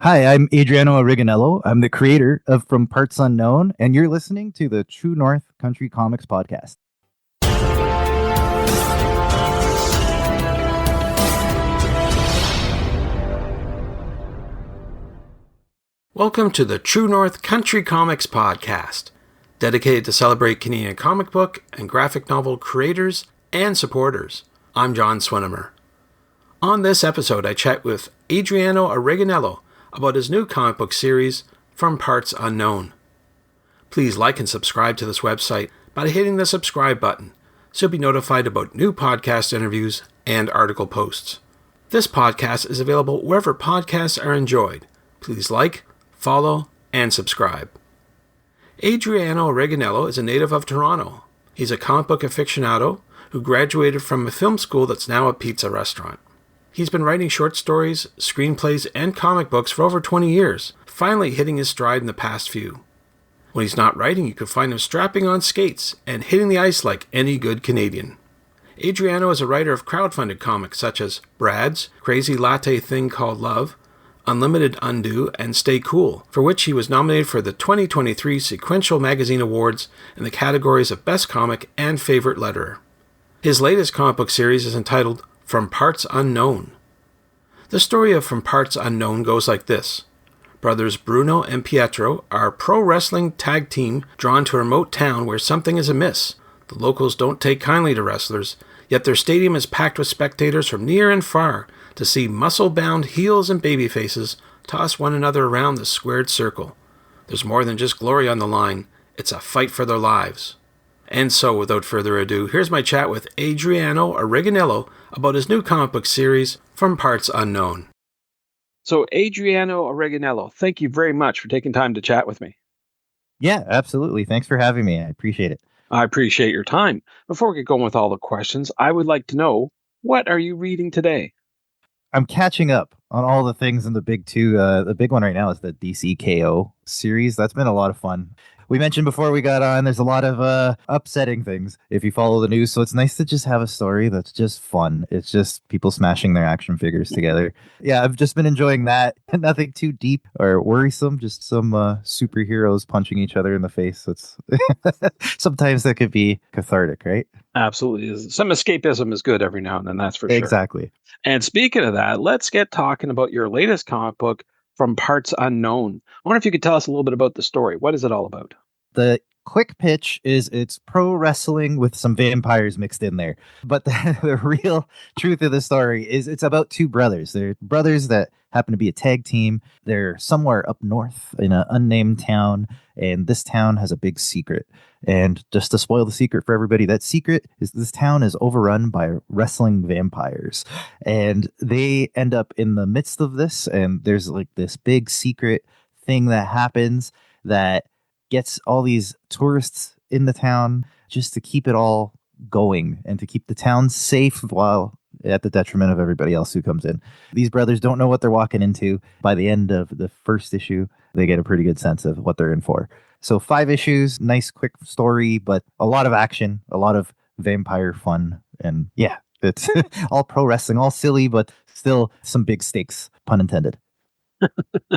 Hi, I'm Adriano Ariganello. I'm the creator of From Parts Unknown, and you're listening to the True North Country Comics Podcast. Welcome to the True North Country Comics Podcast, dedicated to celebrate Canadian comic book and graphic novel creators and supporters. I'm John Swinimer. On this episode, I chat with Adriano Ariganello about his new comic book series, From Parts Unknown. Please like and subscribe to this website by hitting the subscribe button so you'll be notified about new podcast interviews and article posts. This podcast is available wherever podcasts are enjoyed. Please like, follow, and subscribe. Adriano Ariganello is a native of Toronto. He's a comic book aficionado who graduated from a film school that's now a pizza restaurant. He's been writing short stories, screenplays, and comic books for over 20 years, finally hitting his stride in the past few. When he's not writing, you can find him strapping on skates and hitting the ice like any good Canadian. Adriano is a writer of crowdfunded comics such as Brad's Crazy Latte Thing Called Love, Unlimited Undo, and Stay Cool, for which he was nominated for the 2023 Sequential Magazine Awards in the categories of Best Comic and Favorite Letterer. His latest comic book series is entitled From Parts Unknown. The story of From Parts Unknown goes like this. Brothers Bruno and Pietro are a pro wrestling tag team drawn to a remote town where something is amiss. The locals don't take kindly to wrestlers, yet their stadium is packed with spectators from near and far to see muscle-bound heels and babyfaces toss one another around the squared circle. There's more than just glory on the line. It's a fight for their lives. And so, without further ado, here's my chat with Adriano Ariganello about his new comic book series, From Parts Unknown. So, Adriano Ariganello, thank you very much for taking time to chat with me. Yeah, absolutely. Thanks for having me. I appreciate it. I appreciate your time. Before we get going with all the questions, I would like to know, what are you reading today? I'm catching up on all the things in the big two. The big one right now is the DCKO series. That's been a lot of fun. We mentioned before we got on, there's a lot of upsetting things if you follow the news. So it's nice to just have a story that's just fun. It's just people smashing their action figures together. Yeah, I've just been enjoying that. Nothing too deep or worrisome, just some superheroes punching each other in the face. It's sometimes that could be cathartic, right? Absolutely. Some escapism is good every now and then, that's for sure. Exactly. And speaking of that, let's get talking about your latest comic book, From Parts Unknown. I wonder if you could tell us a little bit about the story. What is it all about? The quick pitch is it's pro wrestling with some vampires mixed in there. But the real truth of the story is it's about two brothers. They're brothers that happen to be a tag team. They're somewhere up north in an unnamed town, and this town has a big secret. And just to spoil the secret for everybody, that secret is this town is overrun by wrestling vampires. And they end up in the midst of this, and there's like this big secret thing that happens that gets all these tourists in the town just to keep it all going and to keep the town safe while at the detriment of everybody else who comes in. These brothers don't know what they're walking into. By the end of the first issue, they get a pretty good sense of what they're in for. So 5 issues, nice quick story, but a lot of action, a lot of vampire fun. And yeah, it's all pro wrestling, all silly, but still some big stakes, pun intended.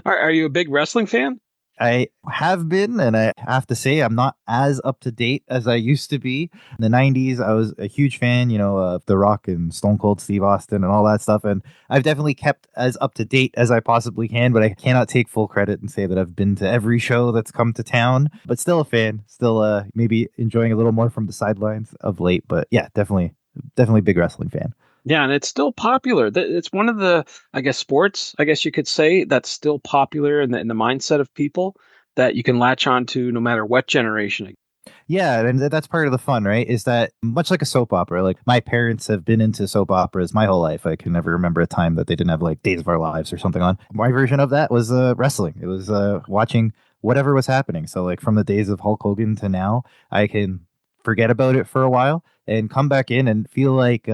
Are you a big wrestling fan? I have been, and I have to say I'm not as up to date as I used to be. In the 90s, I was a huge fan, of The Rock and Stone Cold Steve Austin and all that stuff. And I've definitely kept as up to date as I possibly can, but I cannot take full credit and say that I've been to every show that's come to town, but still a fan, still maybe enjoying a little more from the sidelines of late. But yeah, definitely big wrestling fan. Yeah, and it's still popular. It's one of the, sports, you could say, that's still popular in the mindset of people that you can latch on to no matter what generation. Yeah, and that's part of the fun, right? Is that much like a soap opera. Like my parents have been into soap operas my whole life. I can never remember a time that they didn't have like Days of Our Lives or something on. My version of that was wrestling. It was watching whatever was happening. So like from the days of Hulk Hogan to now, I can forget about it for a while and come back in and feel like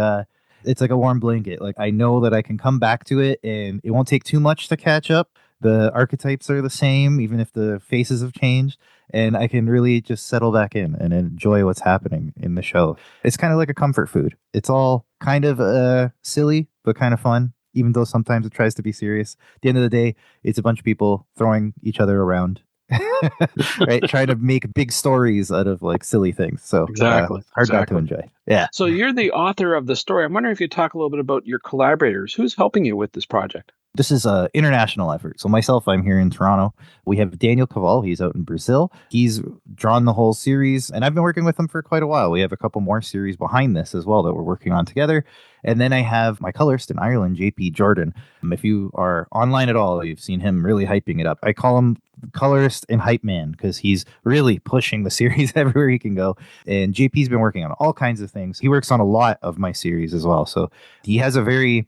it's like a warm blanket. Like I know that I can come back to it and it won't take too much to catch up. The archetypes are the same, even if the faces have changed. And I can really just settle back in and enjoy what's happening in the show. It's kind of like a comfort food. It's all kind of silly, but kind of fun. even though sometimes it tries to be serious. At the end of the day, it's a bunch of people throwing each other around, right? Trying to make big stories out of like silly things. So Exactly. hard not to enjoy. Yeah. So you're the author of the story. I'm wondering if you talk a little bit about your collaborators. Who's helping you with this project? This is an international effort. So myself, I'm here in Toronto. We have Daniel Caval. He's out in Brazil. He's drawn the whole series, and I've been working with him for quite a while. We have a couple more series behind this as well that we're working on together. And then I have my colorist in Ireland, JP Jordan. If you are online at all, you've seen him really hyping it up. I call him colorist and hype man because he's really pushing the series everywhere he can go. And JP's been working on all kinds of things. He works on a lot of my series as well. So he has a very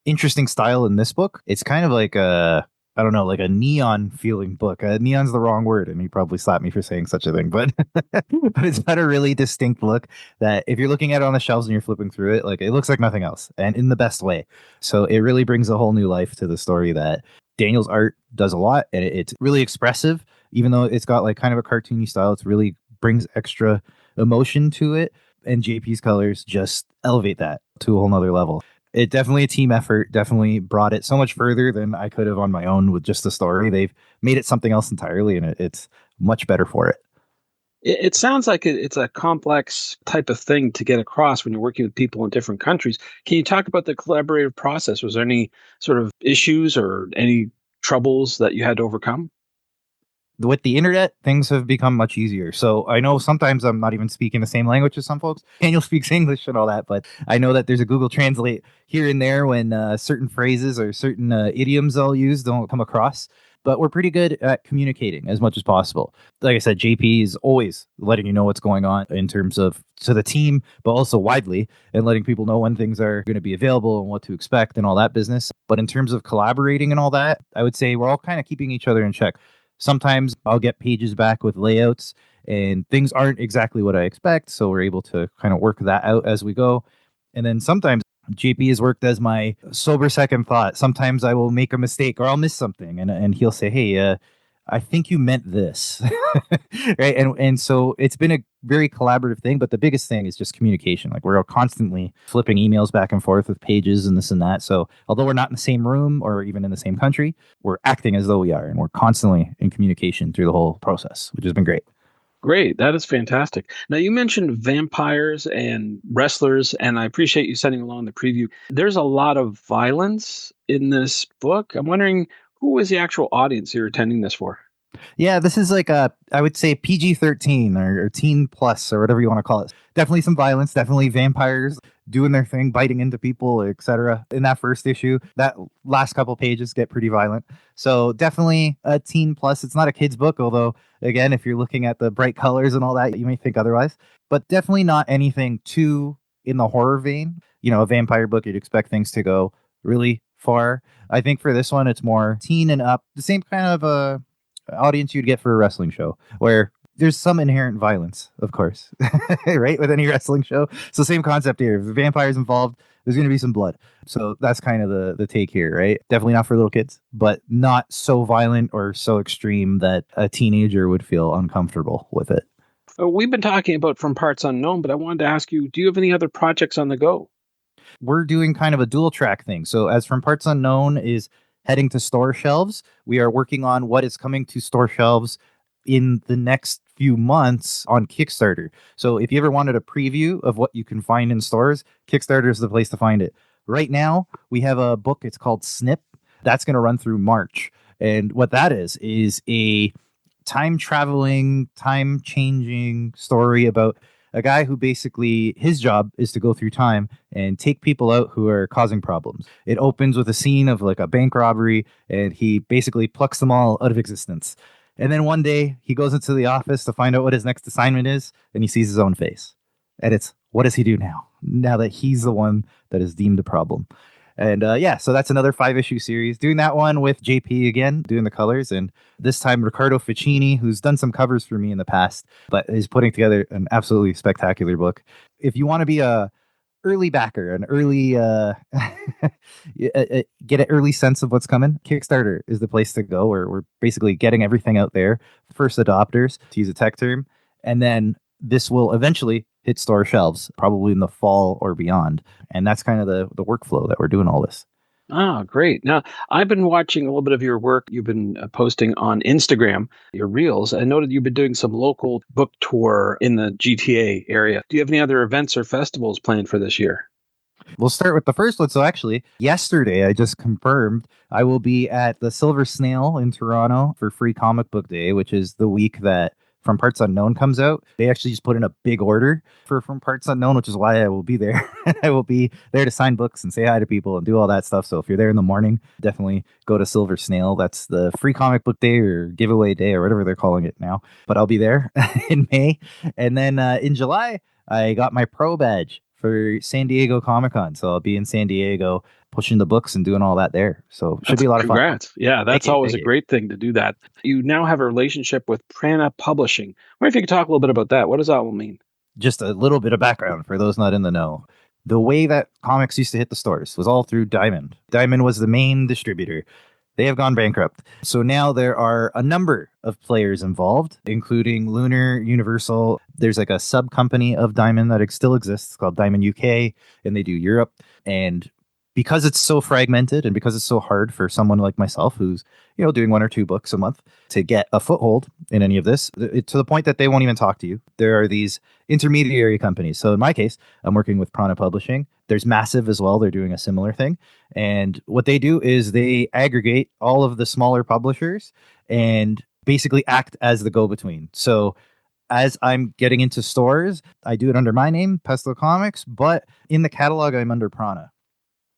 interesting style in this book. It's kind of like I don't know, like a neon feeling book. Neon's the wrong word, and he probably slapped me for saying such a thing, but but it's got a really distinct look that if you're looking at it on the shelves and you're flipping through it, like it looks like nothing else, and in the best way. So it really brings a whole new life to the story that Daniel's art does a lot, and it's really expressive, even though it's got like kind of a cartoony style. It's really brings extra emotion to it, and JP's colors just elevate that to a whole nother level. It definitely a team effort, definitely brought it so much further than I could have on my own with just the story. They've made it something else entirely, and it's much better for it. It sounds like it's a complex type of thing to get across when you're working with people in different countries. Can you talk about the collaborative process? Was there any sort of issues or any troubles that you had to overcome? With the internet, things have become much easier. So I know sometimes I'm not even speaking the same language as some folks. Daniel speaks English and all that, but I know that there's a Google Translate here and there when certain phrases or certain idioms I'll use don't come across. But we're pretty good at communicating as much as possible. Like I said, JP is always letting you know what's going on in terms of to the team, but also widely, and letting people know when things are going to be available and what to expect and all that business. But in terms of collaborating and all that, I would say we're all kind of keeping each other in check. Sometimes I'll get pages back with layouts and things aren't exactly what I expect. So we're able to kind of work that out as we go. And then sometimes JP has worked as my sober second thought. Sometimes I will make a mistake or I'll miss something and he'll say, hey, I think you meant this. Right. And so it's been a very collaborative thing. But the biggest thing is just communication. Like we're constantly flipping emails back and forth with pages and this and that. So although we're not in the same room or even in the same country, we're acting as though we are. And we're constantly in communication through the whole process, which has been great. Great. That is fantastic. Now, you mentioned vampires and wrestlers, and I appreciate you sending along the preview. There's a lot of violence in this book. I'm wondering who was the actual audience you're attending this for? Yeah, this is like I would say PG-13 or teen plus or whatever you want to call it. Definitely some violence, definitely vampires doing their thing, biting into people, etc. In that first issue, that last couple pages get pretty violent. So definitely a teen plus. It's not a kid's book, although again, if you're looking at the bright colors and all that, you may think otherwise. But definitely not anything too in the horror vein. You know, a vampire book, you'd expect things to go really far. I think for this one, it's more teen and up. The same kind of audience you'd get for a wrestling show where there's some inherent violence, of course, right? With any wrestling show. So same concept here. If the vampire's involved, there's going to be some blood. So that's kind of the take here, right? Definitely not for little kids, but not so violent or so extreme that a teenager would feel uncomfortable with it. We've been talking about From Parts Unknown, but I wanted to ask you, do you have any other projects on the go? We're doing kind of a dual track thing. So as From Parts Unknown is heading to store shelves, we are working on what is coming to store shelves in the next few months on Kickstarter. So if you ever wanted a preview of what you can find in stores, Kickstarter is the place to find it. Right now, we have a book. It's called Snip. That's going to run through March. And what that is a time traveling, time changing story about a guy who basically his job is to go through time and take people out who are causing problems. It opens with a scene of like a bank robbery, and he basically plucks them all out of existence. And then one day he goes into the office to find out what his next assignment is, and he sees his own face. And it's, what does he do now that he's the one that is deemed a problem? And so that's another 5-issue series. Doing that one with JP again, doing the colors. And this time, Riccardo Ficini, who's done some covers for me in the past, but is putting together an absolutely spectacular book. If you want to be a early backer, an early get an early sense of what's coming, Kickstarter is the place to go, where we're basically getting everything out there. First adopters, to use a tech term. And then this will eventually hit store shelves, probably in the fall or beyond. And that's kind of the workflow that we're doing all this. Ah, great. Now, I've been watching a little bit of your work. You've been posting on Instagram, your reels. I noted you've been doing some local book tour in the GTA area. Do you have any other events or festivals planned for this year? We'll start with the first one. So actually, yesterday I just confirmed I will be at the Silver Snail in Toronto for Free Comic Book Day, which is the week that From Parts Unknown comes out. They actually just put in a big order for From Parts Unknown, which is why I will be there. I will be there to sign books and say hi to people and do all that stuff. So if you're there in the morning, definitely go to Silver Snail. That's the Free Comic Book Day or giveaway day or whatever they're calling it now. But I'll be there in May. And then in July, I got my pro badge for San Diego Comic-Con. So I'll be in San Diego pushing the books and doing all that there. So should be a lot of fun. Congrats. Yeah, that's always a great thing to do that. You now have a relationship with Prana Publishing. I wonder if you could talk a little bit about that. What does that all mean? Just a little bit of background for those not in the know. The way that comics used to hit the stores was all through Diamond. Diamond was the main distributor. They have gone bankrupt. So now there are a number of players involved, including Lunar, Universal. There's like a sub company of Diamond that still exists called Diamond UK, and they do Europe. And because it's so fragmented and because it's so hard for someone like myself who's, doing 1 or 2 books a month to get a foothold in any of this, to the point that they won't even talk to you. There are these intermediary companies. So in my case, I'm working with Prana Publishing. There's Massive as well. They're doing a similar thing. And what they do is they aggregate all of the smaller publishers and basically act as the go-between. So as I'm getting into stores, I do it under my name, Pesto Comics, but in the catalog, I'm under Prana.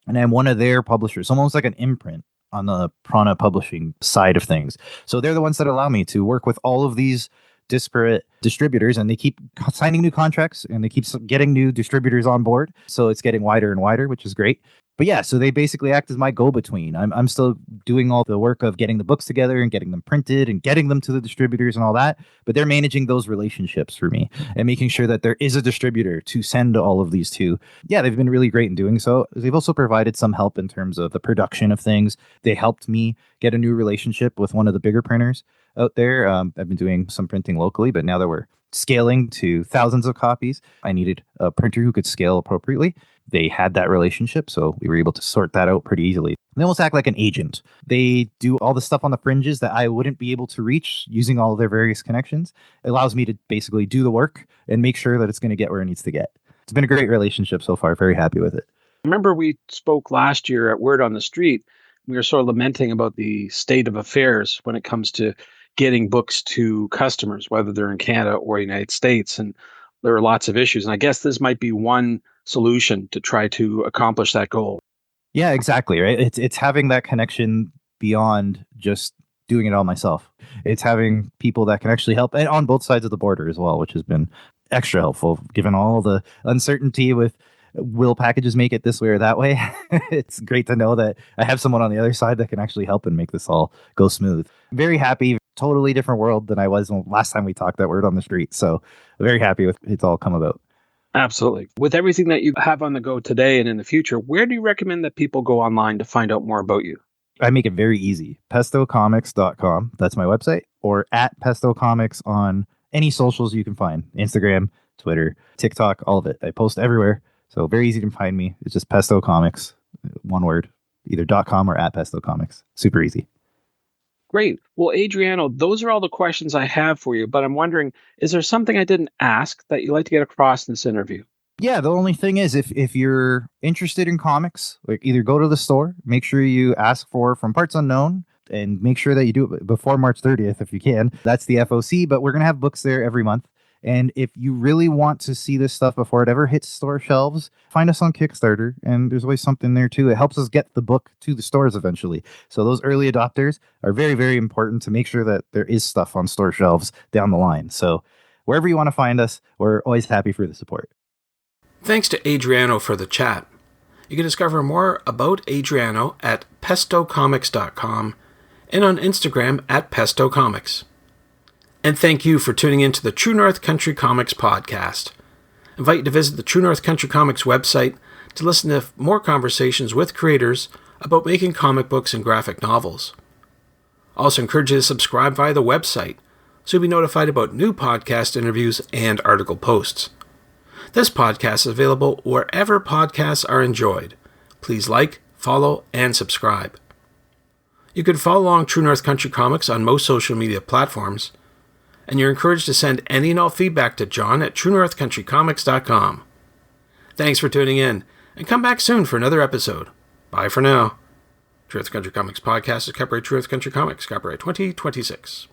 And I'm one of their publishers, almost like an imprint on the Prana Publishing side of things. So they're the ones that allow me to work with all of these disparate distributors, and they keep signing new contracts and they keep getting new distributors on board. So it's getting wider and wider, which is great. But yeah, so they basically act as my go-between. I'm still doing all the work of getting the books together and getting them printed and getting them to the distributors and all that. But they're managing those relationships for me and making sure that there is a distributor to send all of these to. Yeah, they've been really great in doing so. They've also provided some help in terms of the production of things. They helped me get a new relationship with one of the bigger printers out there. I've been doing some printing locally, but now that we're scaling to thousands of copies, I needed a printer who could scale appropriately. They had that relationship, so we were able to sort that out pretty easily. They almost act like an agent. They do all the stuff on the fringes that I wouldn't be able to reach using all of their various connections. It allows me to basically do the work and make sure that it's going to get where it needs to get. It's been a great relationship so far. Very happy with it. I remember we spoke last year at Word on the Street. We were sort of lamenting about the state of affairs when it comes to getting books to customers, whether they're in Canada or United States. And there are lots of issues. And I guess this might be one solution to try to accomplish that goal. Yeah, exactly. Right. It's having that connection beyond just doing it all myself. It's having people that can actually help, and on both sides of the border as well, which has been extra helpful given all the uncertainty with will packages make it this way or that way. It's great to know that I have someone on the other side that can actually help and make this all go smooth. Very happy. Totally different world than I was last time we talked that Word on the Street. So very happy with it's all come about. Absolutely. With everything that you have on the go today and in the future, where do you recommend that people go online to find out more about you? I make it very easy. pestocomics.com. That's my website. Or at Pesto Comics on any socials you can find. Instagram, Twitter, TikTok, all of it. I post everywhere. So very easy to find me. It's just Pesto Comics, one word, either .com or at Pesto Comics. Super easy. Great. Well, Adriano, those are all the questions I have for you, but I'm wondering, is there something I didn't ask that you'd like to get across in this interview? Yeah, the only thing is if you're interested in comics, like either go to the store, make sure you ask for From Parts Unknown, and make sure that you do it before March 30th if you can. That's the FOC, but we're going to have books there every month. And if you really want to see this stuff before it ever hits store shelves, find us on Kickstarter. And there's always something there too. It helps us get the book to the stores eventually. So those early adopters are very, very important to make sure that there is stuff on store shelves down the line. So wherever you want to find us, we're always happy for the support. Thanks to Adriano for the chat. You can discover more about Adriano at pestocomics.com and on Instagram at pestocomics. And thank you for tuning in to the True North Country Comics podcast. I invite you to visit the True North Country Comics website to listen to more conversations with creators about making comic books and graphic novels. I also encourage you to subscribe via the website so you'll be notified about new podcast interviews and article posts. This podcast is available wherever podcasts are enjoyed. Please like, follow, and subscribe. You can follow along True North Country Comics on most social media platforms, and you're encouraged to send any and all feedback to John at truenorthcountrycomics.com. Thanks for tuning in, and come back soon for another episode. Bye for now. True North Country Comics Podcast is copyright True North Country Comics, copyright 2026.